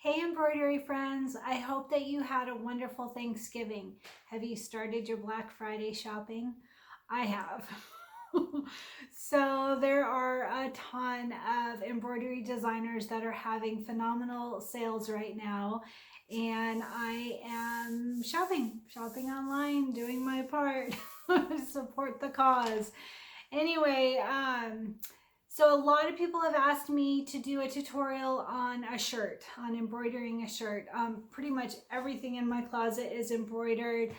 Hey embroidery friends, I hope that you had a wonderful Thanksgiving. Have you started your Black Friday shopping? I have. So there are a ton of embroidery designers that are having phenomenal sales right now, and I am shopping online, doing my part to support the cause. Anyway, so a lot of people have asked me to do a tutorial on a shirt, on embroidering a shirt. Pretty much everything in my closet is embroidered.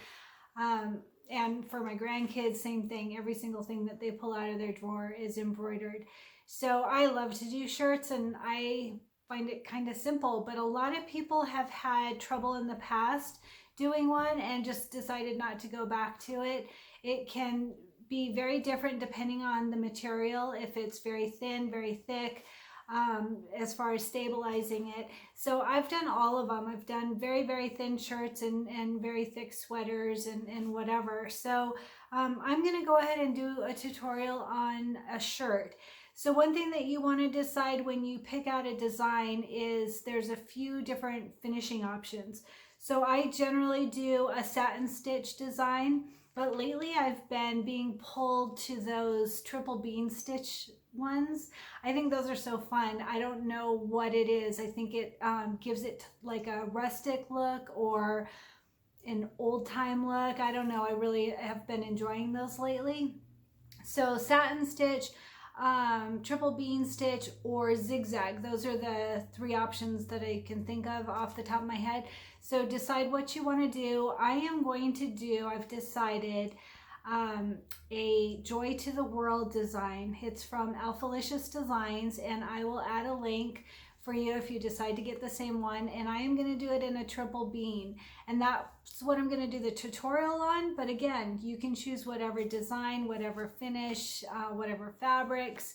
And for my grandkids, same thing. Every single thing that they pull out of their drawer is embroidered. So I love to do shirts and I find it kind of simple, but a lot of people have had trouble in the past doing one and just decided not to go back to it. It can be very different depending on the material, if it's very thin, very thick, as far as stabilizing it. So I've done all of them. I've done very, very thin shirts and very thick sweaters and whatever. So I'm going to go ahead and do a tutorial on a shirt. So one thing that you want to decide when you pick out a design is there's a few different finishing options. So I generally do a satin stitch design, but lately I've been being pulled to those triple bean stitch ones. I think those are so fun. I don't know what it is. I think it gives it like a rustic look or an old time look. I don't know. I really have been enjoying those lately. So satin stitch, triple bean stitch, or zigzag. Those are the three options that I can think of off the top of my head. So decide what you want to do. I am going to do, I've decided, a Joy to the World design. It's from Alphalicious Designs, and I will add a link for you if you decide to get the same one. And I am going to do it in a triple bean, and that's what I'm going to do the tutorial on. But again, you can choose whatever design, whatever finish, whatever fabrics,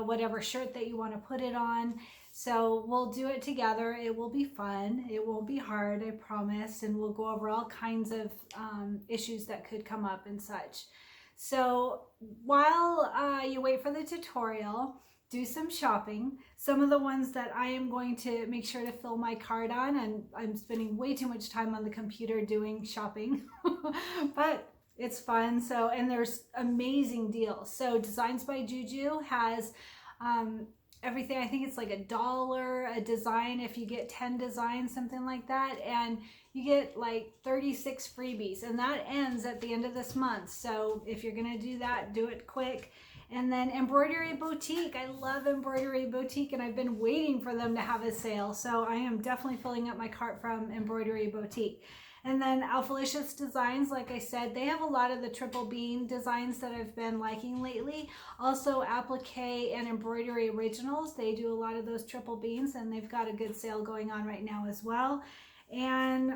whatever shirt that you want to put it on. So we'll do it together. It will be fun. It won't be hard, I promise. And we'll go over all kinds of issues that could come up and such. So while you wait for the tutorial, do some shopping. Some of the ones that I am going to make sure to fill my cart on, and I'm spending way too much time on the computer doing shopping, but it's fun. So, and there's amazing deals. So Designs by Juju has everything. I think it's like $1 a design if you get 10 designs, something like that, and you get like 36 freebies, and that ends at the end of this month. So if you're gonna do that, do it quick. And then Embroidery Boutique. I love Embroidery Boutique, and I've been waiting for them to have a sale, so I am definitely filling up my cart from Embroidery Boutique. And then Alphalicious Designs, like I said, they have a lot of the triple bean designs that I've been liking lately. Also Applique and Embroidery Originals, they do a lot of those triple beans, and they've got a good sale going on right now as well. And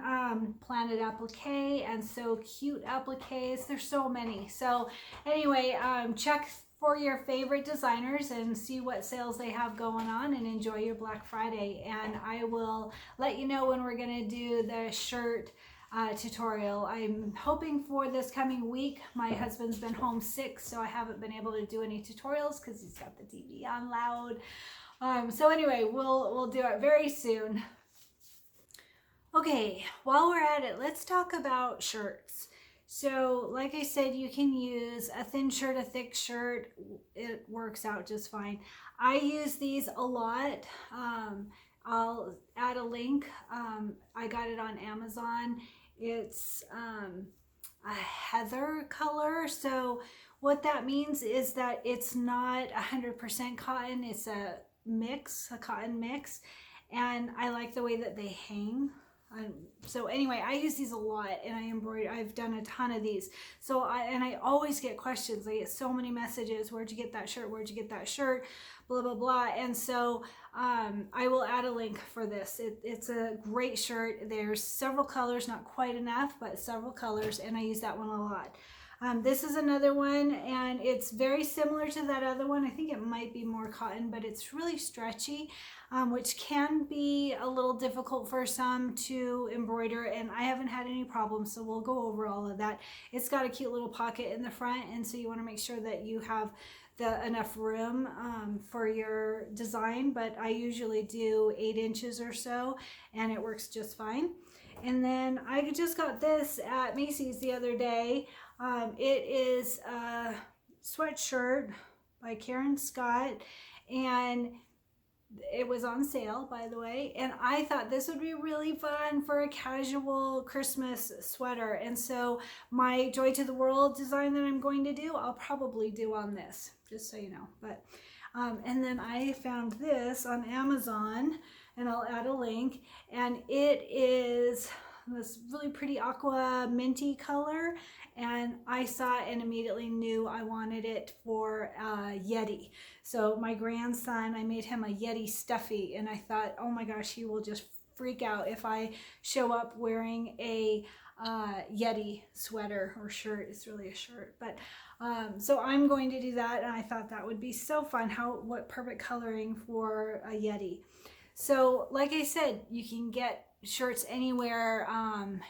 Planet Applique and So Cute Appliques. There's so many. So anyway, check for your favorite designers and see what sales they have going on, and enjoy your Black Friday. And I will let you know when we're going to do the shirt tutorial. I'm hoping for this coming week. My husband's been home sick, so I haven't been able to do any tutorials because he's got the TV on loud. So anyway, we'll do it very soon. Okay, while we're at it, let's talk about shirts. So like I said, you can use a thin shirt, a thick shirt. It works out just fine. I use these a lot. I'll add a link. I got it on Amazon. It's a heather color. So what that means is that it's not 100% cotton. It's a mix, a cotton mix. And I like the way that they hang. So anyway, I use these a lot, and I embroider. I've done a ton of these. So I always get questions. I get so many messages. Where'd you get that shirt? Where'd you get that shirt? Blah, blah, blah. And so I will add a link for this. It's a great shirt. There's several colors, not quite enough, but several colors, and I use that one a lot. This is another one, and it's very similar to that other one. I think it might be more cotton, but it's really stretchy, which can be a little difficult for some to embroider, and I haven't had any problems, so we'll go over all of that. It's got a cute little pocket in the front, and so you want to make sure that you have enough room for your design, but I usually do 8 inches or so, and it works just fine. And then I just got this at Macy's the other day. It is a sweatshirt by Karen Scott, and it was on sale, by the way, and I thought this would be really fun for a casual Christmas sweater. And so my Joy to the World design that I'm going to do, I'll probably do on this, just so you know. But and then I found this on Amazon, and I'll add a link, and it is this really pretty aqua minty color, and I saw it and immediately knew I wanted it for Yeti. So my grandson, I made him a Yeti stuffy, and I thought, oh my gosh, he will just freak out if I show up wearing a Yeti sweater or shirt. It's really a shirt, but so I'm going to do that, and I thought that would be so fun. What perfect coloring for a Yeti. So like I said, you can get shirts anywhere,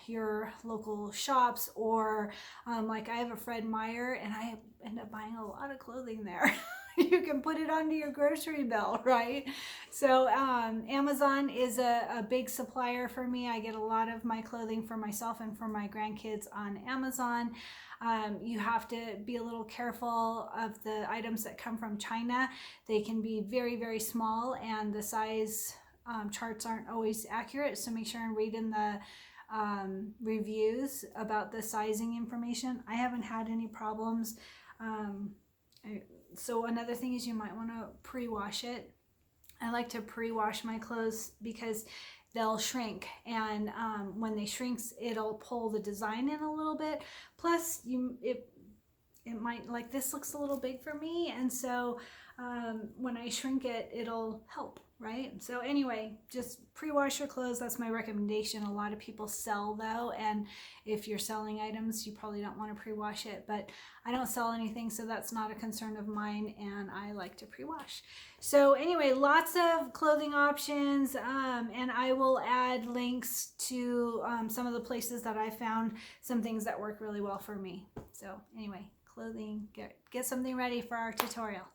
your local shops, or like I have a Fred Meyer, and I end up buying a lot of clothing there. You can put it onto your grocery bill, right? So Amazon is a big supplier for me. I get a lot of my clothing for myself and for my grandkids on Amazon. You have to be a little careful of the items that come from China. They can be very, very small, and the size charts aren't always accurate. So make sure and read in the reviews about the sizing information. I haven't had any problems. So another thing is you might want to pre-wash it. I like to pre-wash my clothes because they'll shrink, and when they shrink, it'll pull the design in a little bit. Plus, it might, like this looks a little big for me, and so when I shrink it, it'll help, right? So anyway, just pre-wash your clothes. That's my recommendation. A lot of people sell though, and if you're selling items, you probably don't want to pre-wash it, but I don't sell anything, so that's not a concern of mine, and I like to pre-wash. So anyway, lots of clothing options, and I will add links to some of the places that I found some things that work really well for me. So anyway, clothing, get something ready for our tutorial.